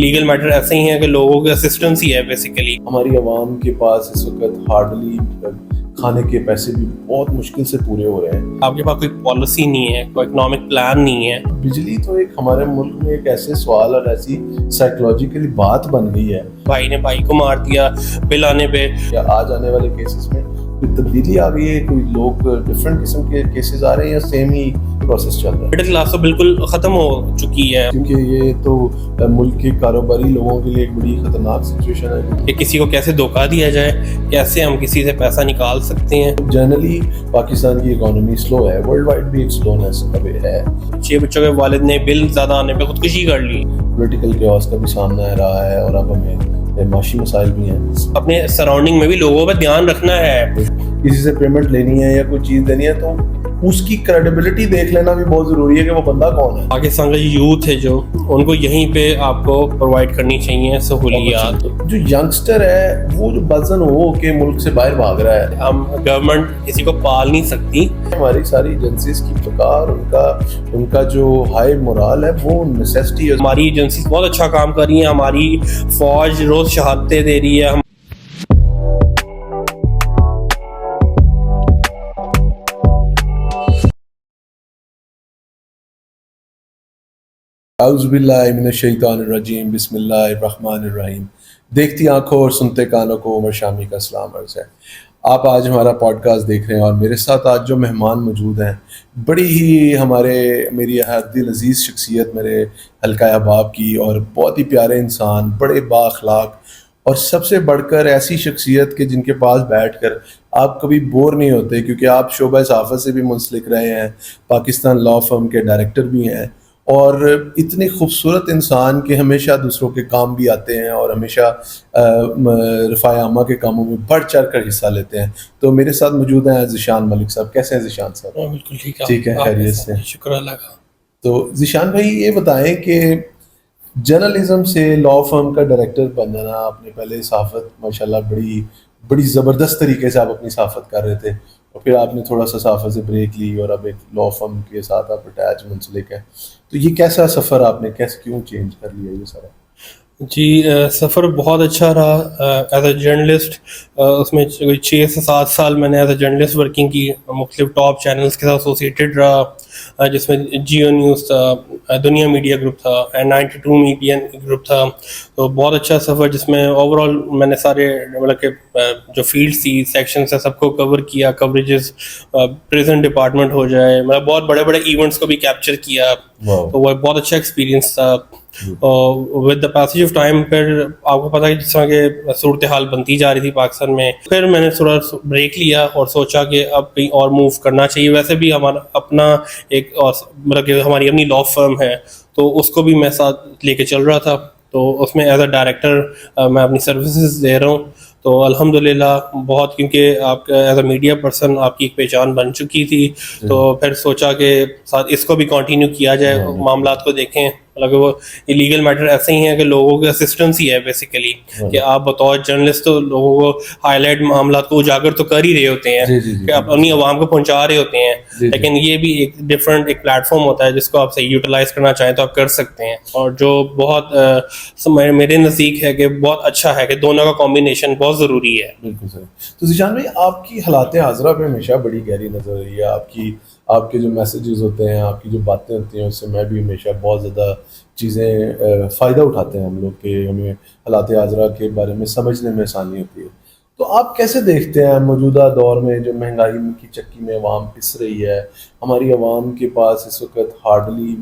Legal metre ایسے ہی ہیں کہ لوگوں کے اسسٹنس ہی ہے بیسیکلی. ہماری عوام کے پاس اس وقت ہارڈلی کھانے کے پیسے بھی بہت مشکل سے پورے ہو رہے ہیں. آپ کے پاس کوئی پالیسی نہیں ہے, کوئی اکنامک پلان نہیں ہے. بجلی تو ایک ہمارے ملک میں ایک ایسے سوال اور ایسی سائیکولوجیکلی بات بن گئی ہے. بھائی نے بھائی کو مار دیا بل آنے پہ. آج آنے والے کیسز میں کوئی تبدیلی آ گئی ہے, کوئی لوگ ڈفرینٹ قسم کے کیسز آ رہے ہیں یا سیم ہی پروسیس چل رہا ہے؟ مڈل کلاس تو بالکل ختم ہو چکی ہے, کیونکہ یہ تو ملک کے کاروباری لوگوں کے لیے ایک بڑی خطرناک سچویشن ہے کہ کسی کو کیسے دھوکہ دیا جائے, کیسے ہم کسی سے پیسہ نکال سکتے ہیں. جنرلی پاکستان کی اکانومی سلو ہے, ورلڈ وائڈ بھی ایک سلونیس ہے. 6 بچوں کے والد نے بل زیادہ آنے پہ خودکشی کر لی. پولیٹیکل کیوس کا بھی سامنا آ رہا ہے اور اب ہمیں معاشی مسائل بھی ہیں. اپنے سراؤنڈنگ میں بھی لوگوں پہ دھیان رکھنا ہے. کسی سے پیمنٹ لینی ہے یا کوئی چیز دینی ہے تو اس کی کریڈیبلٹی دیکھ لینا بھی بہت ضروری ہے کہ وہ بندہ کون ہے. پاکستان کا یوتھ ہے جو, ان کو یہیں پہ آپ کو پرووائڈ کرنی چاہیے سہولیات. جو ینگسٹر ہے وہ جو بزن ہو کہ ملک سے باہر بھاگ رہا ہے, ہم گورنمنٹ کسی کو پال نہیں سکتی. ہماری ساری ایجنسیز کی بقا, ان کا جو ہائی مورال ہے وہ نیسیسٹی ہے. ہماری ایجنسیز بہت اچھا کام کر رہی ہیں, ہماری فوج روز شہادتیں دے رہی ہے. اعوذ باللہ من الشیطان الرجیم, بسم اللہ الرحمن الرحیم. دیکھتی آنکھوں اور سنتے کانوں کو عمر شامی کا سلام عرض ہے. آپ آج ہمارا پوڈ کاسٹ دیکھ رہے ہیں اور میرے ساتھ آج جو مہمان موجود ہیں بڑی ہی میری دل عزیز شخصیت میرے حلقہ احباب کی, اور بہت ہی پیارے انسان, بڑے بااخلاق, اور سب سے بڑھ کر ایسی شخصیت کہ جن کے پاس بیٹھ کر آپ کبھی بور نہیں ہوتے, کیونکہ آپ شعبہ صحافت سے بھی منسلک رہے ہیں, پاکستان لا فرم کے ڈائریکٹر بھی ہیں, اور اتنے خوبصورت انسان کہ ہمیشہ دوسروں کے کام بھی آتے ہیں اور ہمیشہ رفاع عامہ کے کاموں میں بڑھ چڑھ کر حصہ لیتے ہیں. تو میرے ساتھ موجود ہیں ذیشان ملک صاحب. کیسے ہیں ذیشان صاحب؟ بالکل ٹھیک ہے, خیریت سے؟ شکر اللہ کا. تو ذیشان بھائی یہ بتائیں کہ جرنلزم سے لا فرم کا ڈائریکٹر بن جانا, آپ نے پہلے صحافت ماشاءاللہ بڑی زبردست طریقے سے آپ اپنی صحافت کر رہے تھے, اور پھر آپ نے تھوڑا سا صحافت سے بریک لی اور اب ایک لا فرم کے ساتھ آپ اٹیچ منسلک ہیں. تو یہ کیسا سفر آپ نے کیوں چینج کر لیا یہ سارا؟ جی سفر بہت اچھا رہا ایز اے جرنلسٹ. اس میں 6 سے 7 سال میں نے ایز اے جرنلسٹ ورکنگ کی, مختلف ٹاپ چینلز کے ساتھ ایسوسیٹڈ رہا, جس میں جیو نیوز تھا, دنیا میڈیا گروپ تھا, N92 میڈیا گروپ تھا. تو بہت اچھا سفر جس میں اوور آل میں نے سارے مطلب کہ جو فیلڈس تھی, سیکشنس ہے, سب کو کور کیا. کوریجز پریزنٹ ڈپارٹمنٹ ہو جائے, مطلب بہت بڑے بڑے ایونٹس کو بھی کیپچر کیا. تو وہ بہت اچھا ایکسپیرینس تھا. With the passage of time پھر آپ کو پتا ہے جس طرح کہ صورتحال بنتی جا رہی تھی پاکستان میں, پھر میں نے تھوڑا بریک لیا اور سوچا کہ اب کہیں اور موو کرنا چاہیے. ویسے بھی ہمارا اپنا ایک مطلب کہ ہماری اپنی لا فرم ہے, تو اس کو بھی میں ساتھ لے کے چل رہا تھا. تو اس میں ایز اے ڈائریکٹر میں اپنی سروسز دے رہا ہوں. تو الحمدللہ بہت, کیونکہ آپ ایز اے میڈیا پرسن آپ کی ایک پہچان بن چکی تھی, تو پھر سوچا کہ ساتھ اس کو بھی کنٹینیو کیا جائے. معاملات کو دیکھیں, مطلب وہ لیگل میٹر ایسے ہی ہیں کہ لوگوں کے اسسٹنس ہی ہے بیسیکلی, کہ آپ بطور جرنلسٹ تو لوگوں کو ہائی لائٹ معاملات کو اجاگر تو کر ہی رہے ہوتے ہیں, کہ آپ اپنی عوام کو پہنچا رہے ہوتے ہیں, لیکن یہ بھی ایک ڈفرینٹ ایک پلیٹ فارم ہوتا ہے جس کو آپ صحیح یوٹیلائز کرنا چاہیں تو آپ کر سکتے ہیں, اور جو بہت میرے نزدیک ہے کہ بہت اچھا ہے کہ دونوں کا کمبینیشن بہت ضروری ہے. بالکل صحیح. تو ذیشان بھائی آپ کی حالات حاضرہ پہ ہمیشہ بڑی گہری نظر رہی ہے. آپ کے جو میسیجز ہوتے ہیں, آپ کی جو باتیں ہوتی ہیں, اس سے میں بھی ہمیشہ بہت زیادہ چیزیں فائدہ اٹھاتے ہیں ہم لوگ, کہ ہمیں حالات حاضرہ کے بارے میں سمجھنے میں آسانی ہوتی ہے. تو آپ کیسے دیکھتے ہیں موجودہ دور میں جو مہنگائی کی چکی میں عوام پس رہی ہے, ہماری عوام کے پاس اس وقت ہارڈلی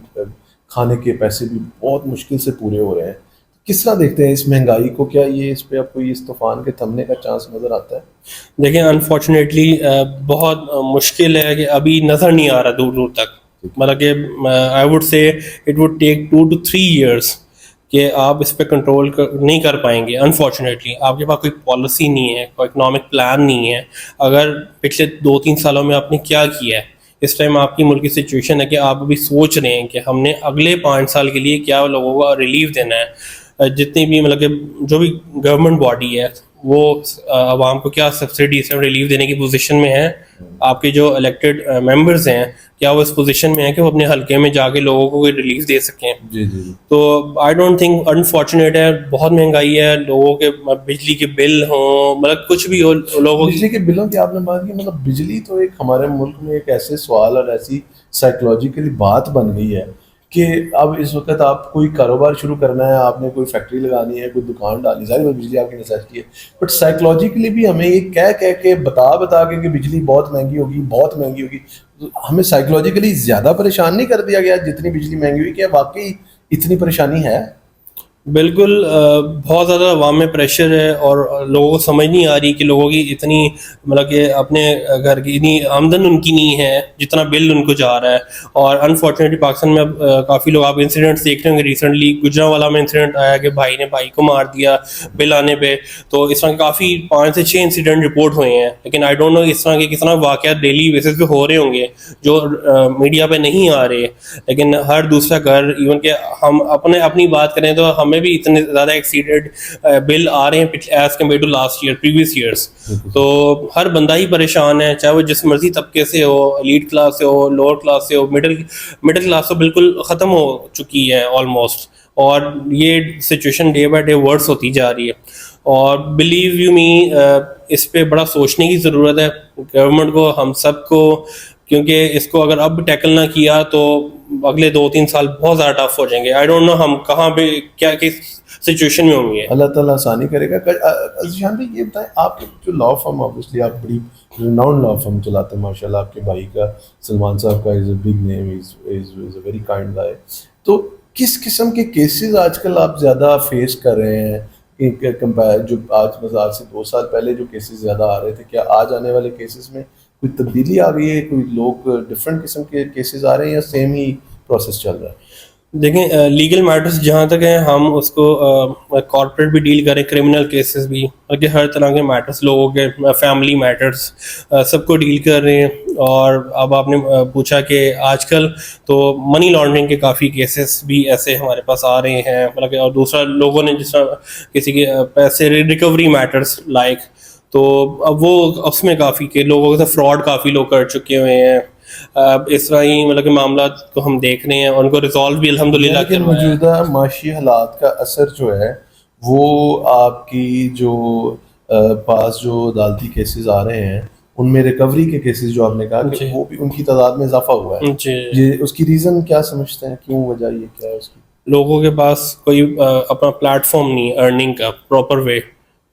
کھانے کے پیسے بھی بہت مشکل سے پورے ہو رہے ہیں, کس طرح دیکھتے ہیں اس مہنگائی کو؟ کیا یہ اس پہ آپ کو اس طوفان کے تھمنے کا چانس نظر آتا ہے؟ دیکھیں انفارچونیٹلی بہت مشکل ہے کہ ابھی نظر نہیں آ رہا دور دور تک. مطلب کہ I would say it would take 2 to 3 years کہ آپ اس پہ کنٹرول نہیں کر پائیں گے. انفارچونیٹلی آپ کے پاس کوئی پالیسی نہیں ہے, کوئی اکنامک پلان نہیں ہے. اگر پچھلے 2-3 سالوں میں آپ نے کیا کیا ہے, اس ٹائم آپ کی ملک کی سچویشن ہے کہ آپ ابھی سوچ رہے ہیں کہ ہم نے اگلے 5 سال کے لیے کیا لوگوں کو ریلیف دینا ہے. جتنی بھی مطلب کہ جو بھی گورنمنٹ باڈی ہے وہ عوام کو کیا سبسڈی سے ریلیف دینے کی پوزیشن میں ہے؟ آپ کے جو الیکٹڈ ممبرز ہیں کیا وہ اس پوزیشن میں ہیں کہ وہ اپنے حلقے میں جا کے لوگوں کو کوئی ریلیف دے سکیں؟ جی جی تو آئی ڈونٹ تھنک، انفارچونیٹ ہے، بہت مہنگائی ہے، لوگوں کے بجلی کے بل ہوں، مطلب کچھ بھی ہو، لوگوں بجلی کے بلوں کی آپ نے بات کی، مطلب بجلی تو ایک ہمارے ملک میں ایک ایسے سوال اور ایسی سائیکولوجیکلی بات بن گئی ہے کہ اب اس وقت آپ کوئی کاروبار شروع کرنا ہے، آپ نے کوئی فیکٹری لگانی ہے، کوئی دکان ڈالنی، ظاہر ہے بجلی آپ کی نیسیسٹی ہے، بٹ سائیکولوجیکلی بھی ہمیں یہ کہہ کے بتا کے کہ بجلی بہت مہنگی ہوگی، بہت مہنگی ہوگی، ہمیں سائیکولوجیکلی زیادہ پریشان نہیں کر دیا گیا جتنی بجلی مہنگی ہوئی؟ کیا واقعی اتنی پریشانی ہے؟ بالکل بہت زیادہ عوام میں پریشر ہے اور لوگوں کو سمجھ نہیں آ رہی کہ لوگوں کی اتنی مطلب کہ اپنے گھر کی اتنی آمدن ان کی نہیں ہے جتنا بل ان کو جا رہا ہے. اور انفارچونیٹلی پاکستان میں اب کافی لوگ آپ انسیڈنٹس دیکھ رہے ہوں گے، ریسنٹلی گجرانوالہ میں انسیڈنٹ آیا کہ بھائی نے بھائی کو مار دیا بل آنے پہ. تو اس طرح کے کافی 5 سے 6 انسیڈنٹ رپورٹ ہوئے ہیں، لیکن آئی ڈونٹ نو اس طرح کے کتنا واقعات ڈیلی بیسس پہ ہو رہے ہوں گے جو میڈیا پہ نہیں آ رہے. لیکن ہر دوسرا گھر، ایون کہ ہم اپنی بات کریں تو ہمیں بھی اتنے زیادہ ایکسیڈڈ بل آ رہے ہیں as compare to last year, previous years. تو ہر بندہ ہی پریشان ہے، چاہے وہ جس مرضی طبقے سے ہو، ایلیٹ کلاس سے ہو، لوور کلاس سے ہو، مڈل کلاس تو بالکل ختم ہو چکی ہے آلموسٹ. اور یہ سچویشن ڈے بائی ڈے ورس ہوتی جا رہی ہے. اور بلیو یو می اس پہ بڑا سوچنے کی ضرورت ہے گورنمنٹ کو، ہم سب کو، کیونکہ اس کو اگر اب ٹیکل نہ کیا تو اگلے 2-3 سال بہت زیادہ ٹف ہو جائیں گے. آئی ڈونٹ نو ہم کہاں پہ کیا کس سچویشن میں ہوں گے. اللہ تعالیٰ آسانی کرے گا. ذیشان بھائی یہ بتائیں، آپ کے جو لا فرم، آبویسلی آپ بڑی ریناؤنڈ لا فرم چلاتے ہیں ماشاء اللہ، آپ کے بھائی کا سلمان صاحب کا is a big name, is a very kind guy. تو کس قسم کے کیسز آج کل آپ زیادہ فیس کر رہے ہیں جو آج سے 2 سال پہلے جو کیسز زیادہ آ رہے تھے؟ کیا آج آنے والے کیسز میں کوئی تبدیلی آ گئی ہے؟ کوئی لوگ ڈفرینٹ قسم کے کیسز آ رہے ہیں یا سیم ہی پروسیس چل رہا ہے؟ دیکھیں لیگل میٹرز جہاں تک ہیں ہم اس کو کارپوریٹ بھی ڈیل کریں، کرمنل کیسز بھی، بلکہ ہر طرح کے میٹرز، لوگوں کے فیملی میٹرز سب کو ڈیل کر رہے ہیں. اور اب آپ نے پوچھا کہ آج کل تو منی لانڈرنگ کے کافی کیسز بھی ایسے ہمارے پاس آ رہے ہیں، مطلب کہ اور دوسرا لوگوں نے جس طرح کسی کے پیسے ریکوری میٹرز لائک، تو اب وہ اس میں کافی کہ لوگوں سے فراڈ کافی لوگ کر چکے ہوئے ہیں. اس طرح ہی مطلب کہ معاملات کو ہم دیکھ رہے ہیں، ان کو ریزالو بھی الحمدللہ لیکن موجودہ معاشی حالات کا اثر جو ہے وہ آپ کی جو پاس جو عدالتی کیسز آ رہے ہیں ان میں ریکوری کے کیسز جو آپ نے کہا کہ وہ بھی ان کی تعداد میں اضافہ ہوا ہے. یہ اس کی ریزن کیا سمجھتے ہیں؟ کیوں وجہ یہ کیا ہے اس کی؟ لوگوں کے پاس کوئی اپنا پلیٹ فارم نہیں ارننگ کا پراپر وے.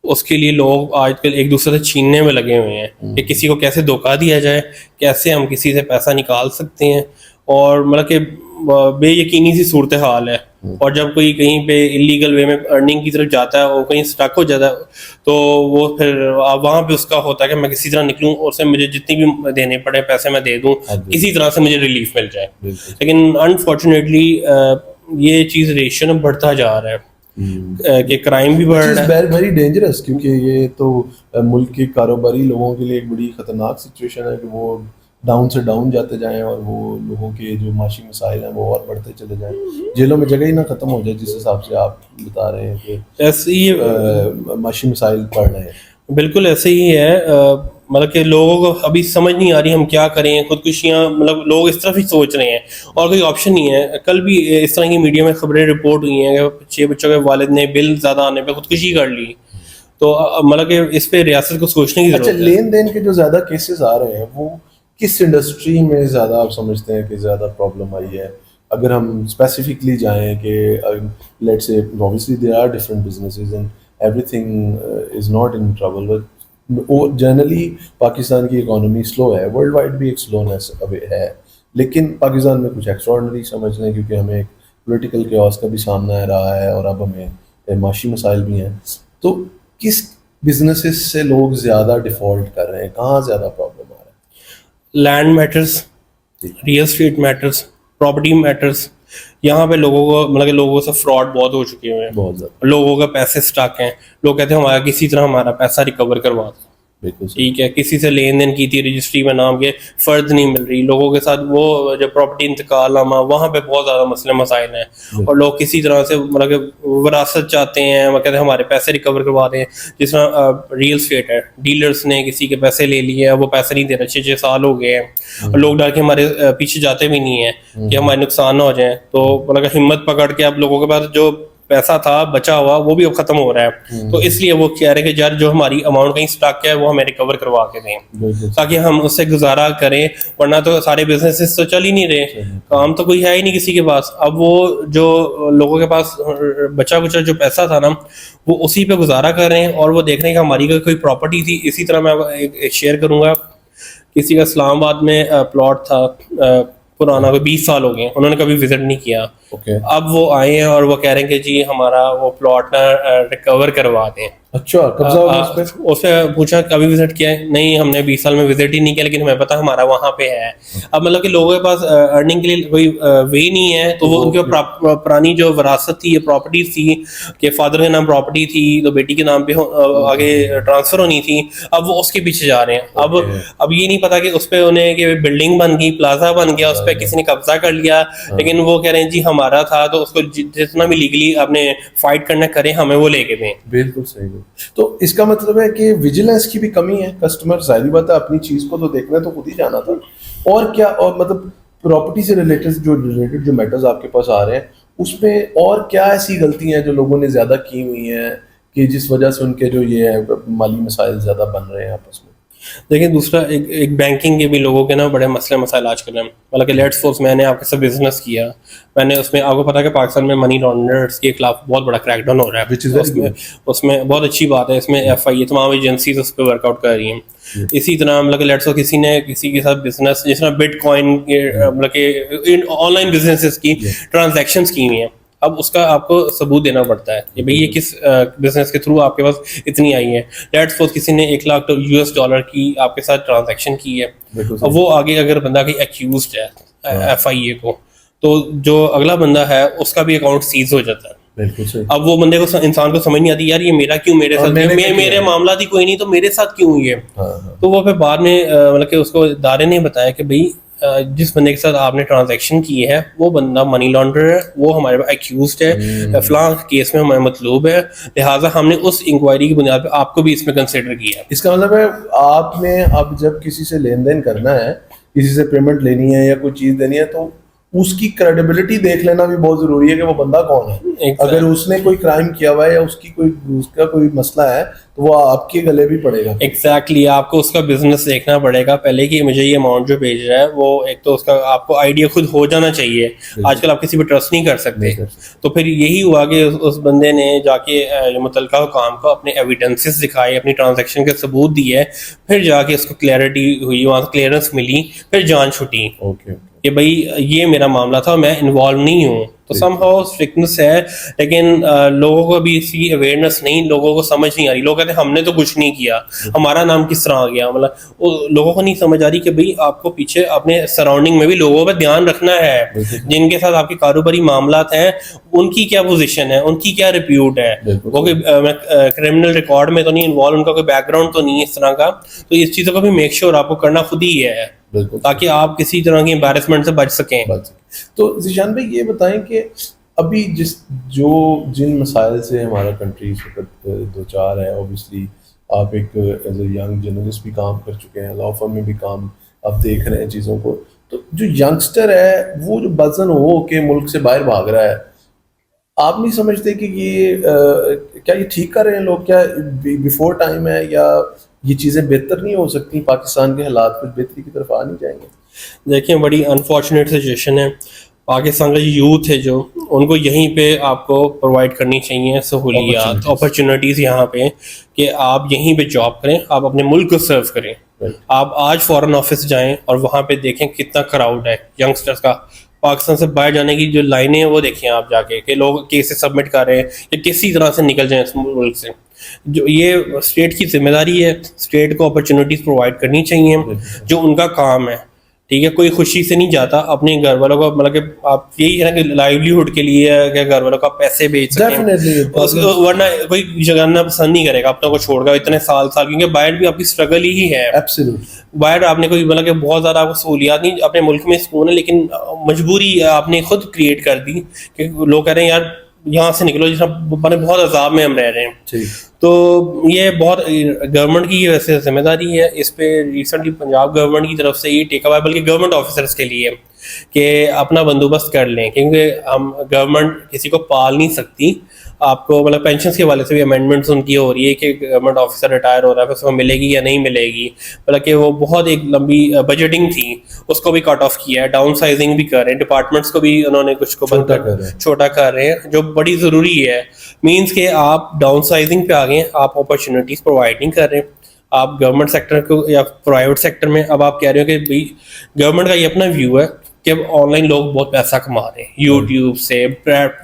اس کے لیے لوگ آج کل ایک دوسرے سے چھیننے میں لگے ہوئے ہیں کہ کسی کو کیسے دھوکہ دیا جائے، کیسے ہم کسی سے پیسہ نکال سکتے ہیں. اور مطلب کہ بے یقینی سی صورتحال ہے. اور جب کوئی کہیں پہ انلیگل وے میں ارننگ کی طرف جاتا ہے اور کہیں اسٹک ہو جاتا ہے تو وہ پھر وہاں پہ اس کا ہوتا ہے کہ میں کسی طرح نکلوں اور سے مجھے جتنی بھی دینے پڑے پیسے میں دے دوں، کسی طرح سے مجھے ریلیف مل جائے. لیکن انفارچونیٹلی یہ چیز ریشو میں بڑھتا جا رہا ہے کہ کرائم بھی بڑھ رہا ہے. ویری ڈینجرس، کیونکہ یہ تو ملک کے کاروباری لوگوں کے لیے ایک بڑی خطرناک سچویشن ہے کہ وہ ڈاؤن سے ڈاؤن جاتے جائیں اور وہ لوگوں کے جو معاشی مسائل ہیں وہ اور بڑھتے چلے جائیں، جیلوں میں جگہ ہی نہ ختم ہو جائے جس حساب سے آپ بتا رہے ہیں کہ ایسے ہی معاشی مسائل بڑھ رہے ہیں. بالکل ایسے ہی ہے. مطلب کہ لوگوں کو ابھی سمجھ نہیں آ رہی ہم کیا کریں. خودکشیاں، مطلب لوگ اس طرف ہی سوچ رہے ہیں اور کوئی آپشن نہیں ہے. کل بھی اس طرح کی میڈیا میں خبریں رپورٹ ہوئی ہیں کہ 6 بچوں کے والد نے بل زیادہ آنے پہ خودکشی کر لی. تو مطلب کہ اس پہ ریاست کو سوچنے کی ضرورت ہے. اچھا، لین دین کے جو زیادہ کیسز آ رہے ہیں وہ کس انڈسٹری میں زیادہ آپ سمجھتے ہیں کہ زیادہ پرابلم آئی ہے؟ اگر ہم اسپیسیفکلی جائیں کہ let's say obviously there are different businesses and everything is not in trouble, but generally Pakistan کی اکانومی سلو ہے، ورلڈ وائڈ بھی ایک سلونیس ہے، لیکن پاکستان میں کچھ ایکسٹراڈنری سمجھ لیں کیونکہ ہمیں ایک پولیٹیکل کیوس کا بھی سامنا رہا ہے اور اب ہمیں معاشی مسائل بھی ہیں. تو کس بزنسز سے لوگ زیادہ ڈیفالٹ کر رہے ہیں؟ کہاں زیادہ پرابلم آ رہا ہے؟ Land matters, real estate matters, property matters. یہاں پہ لوگوں کو مطلب کہ لوگوں سے فراڈ بہت ہو چکے ہوئے ہیں، بہت زیادہ. لوگوں کا پیسے اسٹاک ہیں. لوگ کہتے ہیں ہمارا کسی طرح ہمارا پیسہ ریکور کروا دو. بالکل ٹھیک ہے, کسی سے لین دین کی تھی, رجسٹری میں نام کے فرد نہیں مل رہی, لوگوں کے ساتھ وہ جو پراپرٹی انتقال نامہ وہاں پہ بہت زیادہ مسئلے مسائل ہیں, اور لوگ کسی طرح سے مطلب کہ وراثت چاہتے ہیں, وہ کہتے ہیں ہمارے پیسے ریکور کروا دیں. جس طرح ریئل اسٹیٹ ہے, ڈیلرس نے کسی کے پیسے لے لیے ہیں, وہ پیسے نہیں دے رہے, 6 سال ہو گئے ہیں, اور لوگ ڈر کے ہمارے پیچھے جاتے بھی نہیں ہیں کہ ہمارے نقصان نہ ہو جائیں. تو مطلب ہمت پکڑ کے اب لوگوں کے پاس جو پیسہ تھا بچا ہوا وہ بھی اب ختم ہو رہا ہے, تو اس لیے وہ کہہ رہے کہ یار جو ہماری اماؤنٹ کہیں اسٹاک ہے وہ ہمیں ریکور کروا کے دیں تاکہ ہم اس سے گزارا کریں, ورنہ تو سارے بزنسز تو چل ہی نہیں رہے, کام تو کوئی ہے ہی نہیں کسی کے پاس. اب وہ جو لوگوں کے پاس بچا کچا جو پیسہ تھا نا وہ اسی پہ گزارا کر رہے ہیں, اور وہ دیکھ رہے ہیں کہ ہماری کوئی پراپرٹی تھی. اسی طرح میں ایک شیئر کروں گا, کسی کا اسلام آباد میں پلاٹ تھا پرانا, کوئی 20 سال ہو گئے, انہوں نے کبھی وزٹ نہیں کیا. اب وہ آئے ہیں اور وہ کہہ رہے ہیں کہ جی ہمارا وہ پلاٹ ریکور کروا دیں. اچھا, قبضہ ہو گیا اس سے پوچھا کبھی وزٹ کیا ہے, نہیں ہم نے 20 سال میں وزٹ ہی نہیں کیا, لیکن ہمیں پتا ہمارا وہاں پہ ہے. اب مطلب کہ لوگوں کے پاس ارننگ کے لیے کوئی وے نہیں ہے, تو وہ ان کی پرانی جو وراثت تھی, پراپرٹیز تھی کہ فادر کے نام پراپرٹی تھی تو بیٹی کے نام پہ آگے ٹرانسفر ہونی تھی, اب وہ اس کے پیچھے جا رہے ہیں. اب یہ نہیں پتا کہ اس پہ انہیں کہ بلڈنگ بن گئی, پلازا بن گیا, اس پہ کسی نے قبضہ کر لیا, لیکن وہ کہہ رہے ہیں جی ہمارا تھا, تو اس کو جتنا بھی لیگلی آپ نے فائٹ کرنا کریں, ہمیں وہ لے کے دیں. بالکل صحیح. تو اس کا مطلب ہے کہ ویجیلنس کی بھی کمی ہے. کسٹمر ظاہری بات ہے اپنی چیز کو تو دیکھنا تو خود ہی جانا تھا. اور کیا, اور مطلب پراپرٹی سے ریلیٹڈ جو میٹرز آپ کے پاس آ رہے ہیں اس میں اور کیا ایسی غلطیاں ہیں جو لوگوں نے زیادہ کی ہوئی ہیں کہ جس وجہ سے ان کے جو یہ مالی مسائل زیادہ بن رہے ہیں آپس میں؟ دیکھیں دوسرا ایک بینکنگ کے بھی لوگوں کے نا بڑے مسئلے مسائل آج کل ہیں. مطلب کہ لیٹس سپوز میں نے آپ کے ساتھ بزنس کیا, میں نے اس میں آپ کو پتا کہ پاکستان میں منی لانڈررز کے خلاف بہت بڑا کریک ڈاؤن ہو رہا ہے, اس میں بہت اچھی بات ہے, اس میں FIA تمام ایجنسیز اس پہ ورک آؤٹ کر رہی ہیں. اسی طرح مطلب کہ لیٹس سپوز کسی نے کسی کے ساتھ بزنس جس طرح بٹ کوائن مطلب کہ آن لائن بزنسز کی ٹرانزیکشنز کی ہوئی ہیں, اب اس کا آپ کو ثبوت دینا پڑتا ہے کہ بھئی یہ کس بزنس کے تھرو آپ کے پاس اتنی آئی ہے. لیٹس سپوز کسی نے $1 لاکھ US کی آپ کے ساتھ ٹرانزیکشن کی ہے, اب وہ آگے اگر بندہ کوئی ایکیوزڈ ہے FIA کو, تو جو اگلا بندہ ہے اس کا بھی اکاؤنٹ سیز ہو جاتا ہے. اب وہ بندے کو انسان کو سمجھ نہیں آتی یار یہ میرا کیوں, میرے ساتھ میرے معاملات ہی کوئی نہیں تو میرے ساتھ کیوں ہوئی ہے. تو وہ پھر بعد میں مطلب کہ اس کو ادارے نے بتایا کہ بھئی جس بندے کے ساتھ آپ نے ٹرانزیکشن کی ہے وہ بندہ منی لانڈر ہے, وہ ہمارے پاس ایکیوزڈ ہے, فلاں کیس میں ہمیں مطلوب ہے, لہٰذا ہم نے اس انکوائری کی بنیاد پہ آپ کو بھی اس میں کنسیڈر کیا. اس کا مطلب ہے آپ نے اب جب کسی سے لین دین کرنا ہے, کسی سے پیمنٹ لینی ہے یا کوئی چیز دینی ہے, تو اس کی کریڈیبلٹی دیکھ لینا بھی بہت ضروری ہے کہ وہ بندہ کون ہے. اگر اس نے کوئی کرائم کیا ہوا ہے یا اس کا کوئی مسئلہ ہے تو وہ آپ کے گلے بھی پڑے گا. ایگزیکٹلی, آپ کو اس کا بزنس دیکھنا پڑے گا پہلے کہ مجھے یہ اماؤنٹ جو بھیج رہا ہے وہ ایک تو اس کا آپ کو آئیڈیا خود ہو جانا چاہیے. آج کل آپ کسی پہ ٹرسٹ نہیں کر سکتے, تو پھر یہی ہوا کہ اس بندے نے جا کے متعلقہ حکام کو اپنے ایویڈنسز دکھائے, اپنی ٹرانزیکشن کے ثبوت دیے, پھر جا کے اس کو کلیئرٹی ہوئی, وہاں سے کلیئرنس ملی, پھر جان چھٹی کہ بھئی یہ میرا معاملہ تھا, میں انوالو نہیں ہوں. تو سم ہاؤ اسٹرکٹنس ہے, لیکن لوگوں کو ابھی اس کی اویئرنیس نہیں, لوگوں کو سمجھ نہیں آ رہی. لوگ کہتے ہیں ہم نے تو کچھ نہیں کیا, ہمارا نام کس طرح آ گیا. مطلب لوگوں کو نہیں سمجھ آ رہی کہ بھئی آپ کو پیچھے اپنے سراؤنڈنگ میں بھی لوگوں پہ دھیان رکھنا ہے, جن کے ساتھ آپ کے کاروباری معاملات ہیں ان کی کیا پوزیشن ہے, ان کی کیا ریپیوٹ ہے, وہ کوئی کرمنل ریکارڈ میں تو نہیں انوالو, ان کا کوئی بیک گراؤنڈ تو نہیں اس طرح کا. تو اس چیزوں کا بھی میک شیور آپ کو کرنا خود ہی ہے تاکہ آپ کسی طرح کی امبیرسمنٹ سے بچ سکیں. تو ذیشان بھائی یہ بتائیں کہ ابھی جن مسائل سے ہمارا کنٹری اس وقت دو چار ہے, اوبیسلی آپ ایک ایز اے ینگ جرنلسٹ بھی کام کر چکے ہیں, لا فرم میں بھی کام آپ دیکھ رہے ہیں چیزوں کو, تو جو ینگسٹر ہے وہ جو بدزن ہو کے ملک سے باہر بھاگ رہا ہے, آپ نہیں سمجھتے کہ کیا یہ ٹھیک کر رہے ہیں لوگ, کیا بیفور ٹائم ہے, یا یہ چیزیں بہتر نہیں ہو سکتی, پاکستان کے حالات کچھ بہتری کی طرف آ نہیں جائیں گے؟ دیکھیں بڑی انفارچونیٹ سچویشن ہے. پاکستان کا یوتھ ہے جو, ان کو یہیں پہ آپ کو پرووائڈ کرنی چاہیے سہولیات, اپرچونیٹیز یہاں پہ کہ آپ یہیں پہ جاب کریں, آپ اپنے ملک کو سرو کریں. آپ آج فارن آفس جائیں اور وہاں پہ دیکھیں کتنا کراؤڈ ہے ینگسٹرس کا. پاکستان سے باہر جانے کی جو لائنیں ہیں وہ دیکھیں آپ جا کے کہ لوگ کیسے سبمٹ کر رہے ہیں یا کسی طرح سے نکل جائیں اس ملک سے. جو یہ اسٹیٹ کی ذمہ داری ہے, اسٹیٹ کو اپرچونیٹیز پرووائڈ کرنی چاہیے جو ان کا کام ہے. ٹھیک ہے, کوئی خوشی سے نہیں جاتا اپنے گھر والوں کو, مطلب کہ آپ یہی ہے نا کہ لائیولیہڈ کے لیے کہ گھر والوں کو آپ پیسے بھیج سکیں, ورنہ کوئی جگہ پسند نہیں کرے گا اپنا کو چھوڑ کر اتنے سال, کیونکہ باہر بھی آپ کی اسٹرگل ہی ہے. باہر آپ نے کوئی مطلب کہ بہت زیادہ آپ کو سہولیات نہیں, اپنے ملک میں سکون ہے لیکن مجبوری آپ نے خود کریٹ کر دی کہ لوگ کہہ رہے ہیں یار یہاں سے نکلو, جس بہت عذاب میں ہم رہ رہے ہیں. تو یہ بہت گورنمنٹ کی ویسے ذمہ داری ہے اس پہ. ریسنٹلی پنجاب گورنمنٹ کی طرف سے یہ ٹیک اپ ہے, بلکہ گورنمنٹ آفیسرس کے لیے کہ اپنا بندوبست کر لیں, کیونکہ ہم گورنمنٹ کسی کو پال نہیں سکتی. آپ کو مطلب پینشنس کے حوالے سے بھی امینڈمنٹس ان کی ہو رہی ہے کہ گورنمنٹ آفیسر ریٹائر ہو رہا ہے پھر اس کو ملے گی یا نہیں ملے گی, بلکہ وہ بہت ایک لمبی بجٹنگ تھی اس کو بھی کٹ آف کیا ہے, ڈاؤن سائزنگ بھی کر رہے ہیں, ڈپارٹمنٹس کو بھی انہوں نے کچھ کو چھوٹا کر رہے ہیں, جو بڑی ضروری ہے. مینس کہ آپ ڈاؤن سائزنگ پہ آ گئے, آپ اپرچونیٹیز پرووائڈ نہیں کر رہے. آپ گورنمنٹ سیکٹر کو یا پرائیویٹ سیکٹر میں اب آپ کہہ رہے ہو کہ بھائی گورنمنٹ کا یہ اپنا ویو ہے کہ اب آن لائن لوگ بہت پیسہ کما رہے ہیں یوٹیوب سے,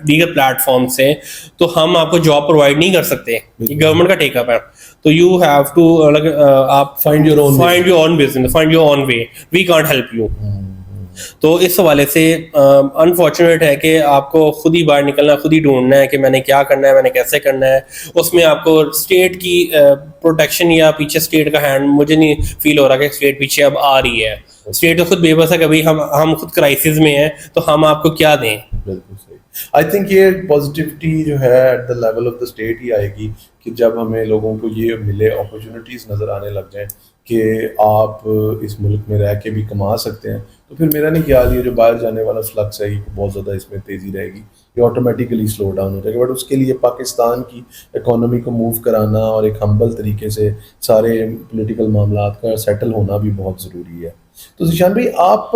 دیگر پلیٹ فارم سے, تو ہم آپ کو جاب پرووائڈ نہیں کر سکتے, یہ گورنمنٹ کا ٹیک اپ ہے. تو یو ہیو ٹو آپ find your own business, find your own way, we can't help you. تو اس حوالے سے انفارچونیٹ ہے کہ آپ کو خود ہی باہر نکلنا, خود ہی ڈھونڈنا ہے کہ میں نے کیا کرنا ہے, میں نے کیسے کرنا ہے. اس میں آپ کو اسٹیٹ کی پروٹیکشن یا پیچھے اسٹیٹ کا ہینڈ مجھے نہیں فیل ہو رہا کہ اسٹیٹ پیچھے اب آ رہی ہے. اسٹیٹ تو خود بے بس ہے کہ بھائی ہم خود کرائسس میں ہیں تو ہم آپ کو کیا دیں. بالکل صحیح. آئی تھنک یہ پازیٹیوٹی جو ہے at the level of the state ہی آئے گی کہ جب ہمیں لوگوں کو یہ ملے, اپرچونیٹیز نظر آنے لگ جائیں کہ آپ اس ملک میں رہ کے بھی کما سکتے ہیں, تو پھر میرا نہیں خیال یہ جو باہر جانے والا فلکس ہے یہ بہت زیادہ اس میں تیزی رہے گی, یہ آٹومیٹیکلی سلو ڈاؤن ہو جائے گا. بٹ اس کے لیے پاکستان کی اکانومی کو موو کرانا اور ایک ہمبل طریقے سے سارے پولیٹیکل معاملات کا سیٹل ہونا بھی بہت ضروری ہے. تو ذیشان بھائی آپ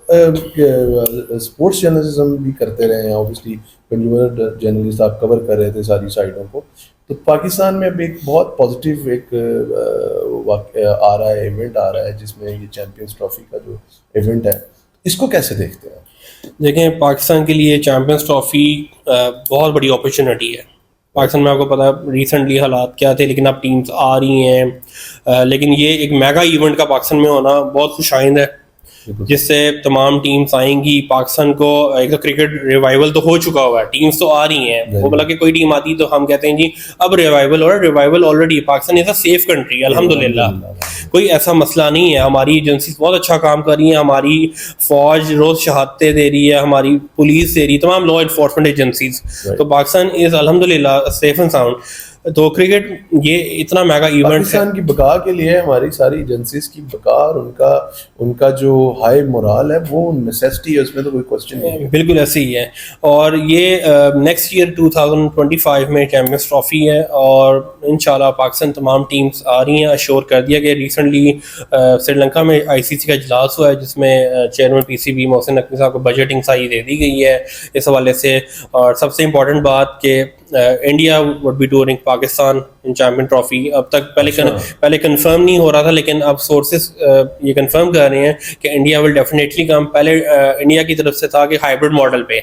اسپورٹس جرنلزم بھی کرتے رہے ہیں, اوبیسلی کنزیومر جرنلسٹ آپ کور کر رہے تھے ساری سائڈوں کو. تو پاکستان میں اب ایک بہت پازیٹیو ایک واقعہ آ رہا ہے, ایونٹ آ رہا ہے جس میں یہ چیمپئنز ٹرافی کا جو ایونٹ ہے, اس کو کیسے دیکھتے ہیں؟ دیکھیں پاکستان کے لیے چیمپئنز ٹرافی بہت بڑی اپرچونیٹی ہے. پاکستان میں آپ کو پتا ہے ریسنٹلی حالات کیا تھے, لیکن اب ٹیمز آ رہی ہیں, لیکن یہ ایک میگا ایونٹ کا پاکستان میں ہونا بہت خوش آئند ہے جس سے تمام ٹیمز آئیں گی. پاکستان کو ایک تو کرکٹ ریوائول تو ہو چکا ہوا ہے, ٹیمز تو آ رہی ہیں, وہ مطلب کہ کوئی ٹیم آتی تو ہم کہتے ہیں جی اب ریوائول ہو رہا ہے. Revival already, Pakistan is a safe country الحمدللہ, کوئی ایسا مسئلہ نہیں ہے. ہماری ایجنسیز بہت اچھا کام کر رہی ہیں, ہماری فوج روز شہادتیں دے رہی ہے, ہماری پولیس دے رہی ہے, تمام لا انفورسمنٹ ایجنسیز. تو پاکستان از الحمدللہ سیف اینڈ ساؤنڈ. تو کرکٹ یہ اتنا میگا ایونٹ پاکستان کی بقا کے لیے ہماری ساری ایجنسیز کی بقا اور ان کا جو ہائی مورال ہے وہ نیسیسٹی ہے, اس میں تو کوئی کوسچن نہیں ہے. بالکل ایسے ہی ہے. اور یہ نیکسٹ ایئر 2025 میں چیمپئنز ٹرافی ہے اور انشاءاللہ پاکستان تمام ٹیمز آ رہی ہیں. اشور کر دیا کہ ریسنٹلی سری لنکا میں ICC کا اجلاس ہوا ہے جس میں چیئرمین PCB محسن نقوی صاحب کو بجٹنگ صحیح دے دی گئی ہے اس حوالے سے. اور سب سے امپورٹنٹ بات کہ India would be touring Pakistan in champion trophy. اب تک پہلے کنفرم نہیں ہو رہا تھا, لیکن اب سورسز یہ کنفرم کر رہے ہیں کہ انڈیا ول ڈیفینیٹلی کم. پہلے انڈیا کی طرف سے تھا کہ ہائبرڈ ماڈل پہ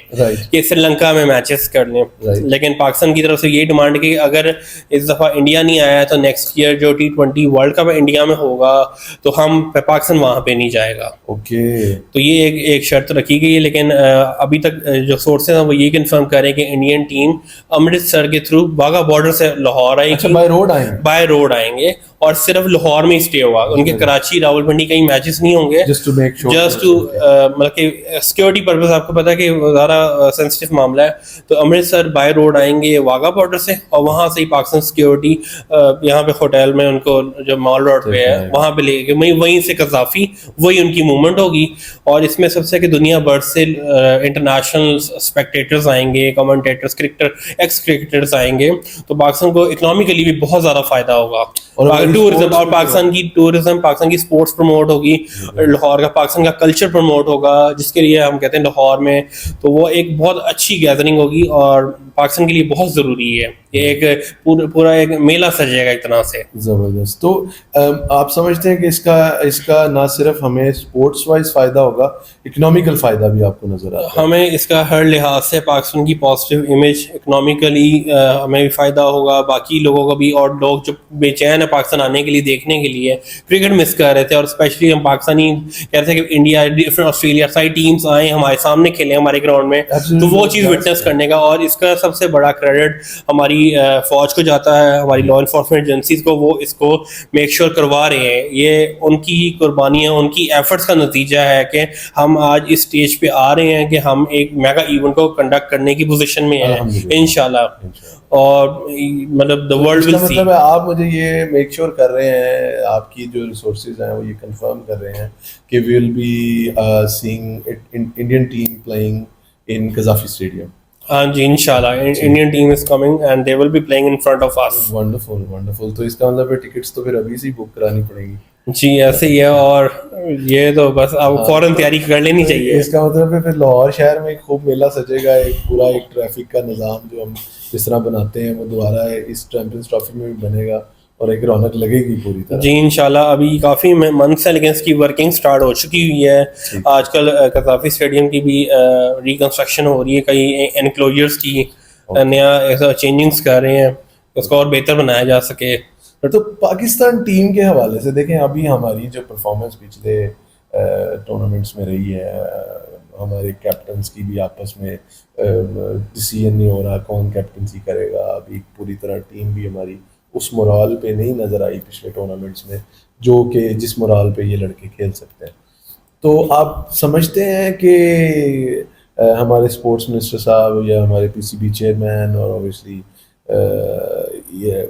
کہ سری لنکا میں میچز کر لیں, لیکن پاکستان کی طرف سے یہی ڈیمانڈ کہ اگر اس دفعہ انڈیا نہیں آیا تو نیکسٹ ایئر جو T20 ورلڈ کپ انڈیا میں ہوگا تو ہم پاکستان وہاں پہ نہیں جائے گا. تو یہ ایک شرط رکھی گئی ہے, لیکن ابھی تک جو سورسز ہیں وہ یہ کنفرم کر رہے ہیں کہ انڈین ٹیم امرتسر کے تھرو واغا بارڈر سے لاہور آئے گی, بائی روڈ آئیں گے اور صرف لاہور میں اسٹے ہوگا. ان کے کراچی راول پنڈی کہیں میچز نہیں ہوں گے, جسٹ ٹو مطلب کہ سیکورٹی پرپز. آپ کو پتا ہے کہ زیادہ سینسٹیو معاملہ ہے, تو امرتسر بائی روڈ آئیں گے واغا بارڈر سے, اور وہاں سے ہی پاکستان سیکورٹی یہاں پہ ہوٹل میں ان کو جو مال روڈ پہ ہے وہاں پہ لے کے وہیں سے قذافی وہی ان کی موومنٹ ہوگی. اور اس میں سب سے کہ دنیا بھر سے انٹرنیشنل اسپیکٹیٹرز آئیں گے, کمنٹیٹرز, ایکس کرکٹرز آئیں گے, تو پاکستان کو اکنامکلی بھی بہت زیادہ فائدہ ہوگا. ٹورزم اور پاکستان کی ٹورزم, پاکستان کی اسپورٹس پروموٹ ہوگی, لاہور کا پاکستان کا کلچر پروموٹ ہوگا, جس کے لیے ہم کہتے ہیں لاہور میں, تو وہ ایک بہت اچھی گیدرنگ ہوگی اور پاکستان کے لیے بہت ضروری ہے یہ ایک پورا ایک میلہ سجے گا ایک طرح سے. زبردست. تو آپ سمجھتے ہیں کہ اس کا نہ صرف ہمیں اسپورٹس وائز فائدہ ہوگا, اکنامیکل فائدہ بھی آپ کو نظر آتا ہے؟ ہمیں اس کا ہر لحاظ سے پاکستان کی پازیٹیو امیج, اکنامیکلی ہمیں بھی فائدہ ہوگا, باقی لوگوں کو بھی, اور لوگ جو بے چین ہے پاکستان آنے کے لیے, دیکھنے کے لیے, کرکٹ مس کر رہے تھے, اور اسپیشلی ہم پاکستانی کہہ رہے تھے کہ انڈیا, ڈفرنٹ آسٹریلیا ساری ٹیمس آئیں ہمارے سامنے کھیلیں ہمارے گراؤنڈ میں, تو وہ چیز وٹنس کرنے کا. اور اس کا سب سے بڑا کریڈٹ ہماری فوج کو جاتا ہے, ہماری لا انفورسمنٹ ایجنسیز کو, وہ اس کو میک شیور کروا رہے ہیں. یہ ان کی قربانیاں, ان کی ایفرٹس کا نتیجہ ہے کہ ہم آج اس اسٹیج پہ آ رہے ہیں کہ ہم ایک میگا ایونٹ کو کنڈکٹ کرنے کی پوزیشن میں ہیں انشاءاللہ. اور مطلب the world will see. مطلب آپ مجھے یہ میک شیور کر رہے ہیں, آپ کی جو ریسورسز ہیں وہ یہ کنفرم کر رہے ہیں کہ we will be seeing Indian team playing in Gaddafi stadium. ہاں جی انشاءاللہ Indian team is coming and they will be playing in front of us. Wonderful wonderful. تو اس کا مطلب ہے ٹکٹس تو پھر ابھی سے ہی بک کرانی پڑیں گی. جی ایسے ہی ہے, اور یہ تو بس اب فوراً تیاری کر لینی چاہیے. اس کا مطلب ہے پھر لاہور شہر میں ایک خوب میلہ سجے گا, ایک پورا ایک ٹریفک کا نظام جو ہم جس طرح بناتے ہیں وہ دوبارہ اس چیمپئنز ٹرافی میں بھی بنے گا, اور ایک رونق لگے گی پوری طرح. جی انشاءاللہ. ابھی کافی منتھس ہیں لیکن اس کی ورکنگ سٹارٹ ہو چکی ہوئی ہے. آج کل قذافی اسٹیڈیم کی بھی ریکنسٹرکشن ہو رہی ہے, کئی انکلوجرس کی نیا چینجنگس کر رہے ہیں, اس کو اور بہتر بنایا جا سکے. تو پاکستان ٹیم کے حوالے سے دیکھیں, ابھی ہماری جو پرفارمنس پچھلے ٹورنامنٹس میں رہی ہے, ہمارے کیپٹنس کی بھی آپس میں ڈیسیژن نہیں ہو رہا کون کیپٹنسی کرے گا. ابھی پوری طرح ٹیم بھی ہماری اس مورال پہ نہیں نظر آئی پچھلے ٹورنامنٹس میں جو کہ جس مورال پہ یہ لڑکے کھیل سکتے ہیں. تو آپ سمجھتے ہیں کہ ہمارے اسپورٹس منسٹر صاحب یا ہمارے پی سی بی چیئرمین اور اوبیسلی یہ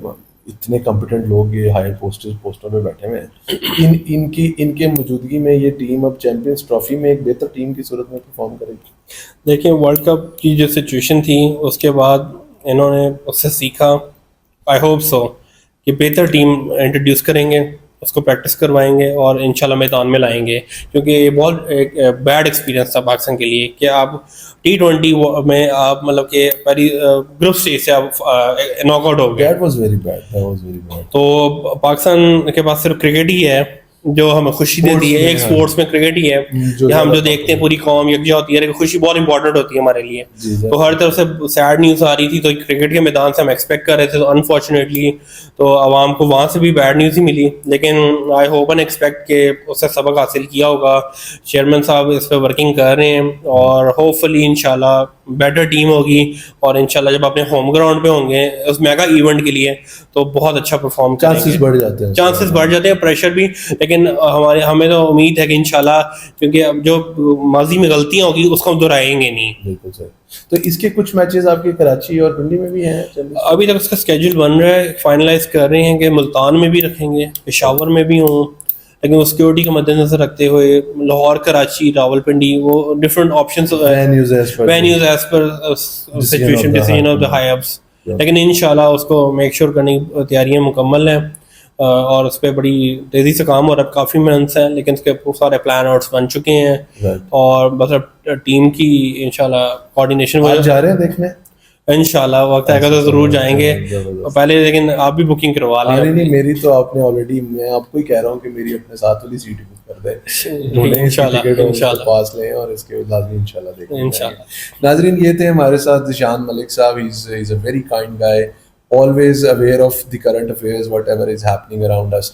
اتنے کمپیٹنٹ لوگ یہ ہائر پوسٹوں پہ بیٹھے ہوئے ہیں, ان کے موجودگی میں یہ ٹیم اب چیمپئنز ٹرافی میں ایک بہتر ٹیم کی صورت میں پرفارم کرے گی؟ دیکھیں ورلڈ کپ کی جو سچویشن تھی اس کے بعد انہوں نے اس سے سیکھا, آئی ہوپ سو کہ بہتر ٹیم انٹروڈیوس کریں گے, اس کو پریکٹس کروائیں گے اور انشاءاللہ میدان میں لائیں گے. کیونکہ یہ بہت ایک بیڈ ایکسپیرینس تھا پاکستان کے لیے کہ آپ T20 میں آپ مطلب کہ پہلی گروپ اسٹیج سے آپ ناک آؤٹ ہو گئے. That was very bad. تو پاکستان کے پاس صرف کرکٹ ہی ہے جو ہمیں خوشی دیتی ہے, ایک سپورٹس میں کرکٹ ہی ہے ہم جو دیکھتے ہیں, پوری قوم یکجا ہوتی ہے, خوشی بہت امپورٹنٹ ہوتی ہے ہمارے لیے. تو ہر طرف سے سیڈ نیوز آ رہی تھی, تو کرکٹ کے میدان سے ہم ایکسپیکٹ کر رہے تھے, تو انفارچونیٹلی تو عوام کو وہاں سے بھی بیڈ نیوز ہی ملی. لیکن آئی ہوپ اینڈ ایکسپیکٹ کہ اس سے سبق حاصل کیا ہوگا. چیئرمین صاحب اس پہ ورکنگ کر رہے ہیں اور ہوپ فلی انشاءاللہ بیٹر ٹیم ہوگی, اور انشاءاللہ جب اپنے ہوم گراؤنڈ پہ ہوں گے اس میگا ایونٹ کے لیے تو بہت اچھا پرفارم کریں گے. چانسز بڑھ جاتے ہیں, پریشر بھی, لیکن ہمیں تو امید ہے کہ انشاءاللہ, کیونکہ اب جو ماضی میں غلطیاں ہوگی اس کو ہم دہرائیں گے نہیں. بالکل صحیح. تو اس کے کچھ میچز آپ کے کراچی اور پنڈی میں بھی ہیں؟ ابھی تک اس کا اسکیجول بن رہا ہے, فائنلائز کر رہے ہیں کہ ملتان میں بھی رکھیں گے, پشاور میں بھی ہوں, لیکن وہ سیکورٹی کا مد نظر رکھتے ہوئے لاہور, کراچی, راول پنڈی, وہ different options venues as per situation decision of the high ups. لیکن انشاءاللہ اس کو میک شیور کرنے کی تیاریاں مکمل ہیں اور اس پہ بڑی تیزی سے کام ہو رہا ہے. کافی منتھس ہیں لیکن اس کے سارے پلان آؤٹس بن چکے ہیں, اور بس اب ٹیم کی انشاءاللہ کوآرڈینیشن آپ جا رہے ہیں دیکھنے؟ انشاءاللہ وقت آئے گا تو ضرور جائیں گے پہلے, لیکن آپ بھی بکنگ کروا لیں. نہیں, میری تو آپ نے آلریڈی, میں آپ کو ہی کہہ رہا ہوں کہ میری اپنے ساتھ والی سیٹ بک کر دیں انشاءاللہ, پاس لیں اور اس کے لازمی انشاءاللہ دیکھیں. ناظرین یہ تھے ہمارے ساتھ Zeeshan Malik sahab. He is a very kind guy, always aware of the current affairs, whatever is happening around us.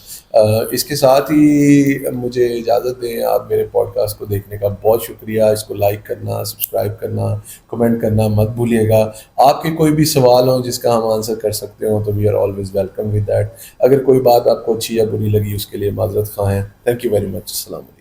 اس کے ساتھ ہی مجھے اجازت دیں. آپ میرے پوڈ کاسٹ کو دیکھنے کا بہت شکریہ. اس کو لائک کرنا, سبسکرائب کرنا, کمنٹ کرنا مت بھولیے گا. آپ کے کوئی بھی سوال ہوں جس کا ہم آنسر کر سکتے ہوں تو we are always welcome with that. اگر کوئی بات آپ کو اچھی یا بری لگی اس کے لیے معذرت خواہ ہیں. Thank you very much. السلام علیکم.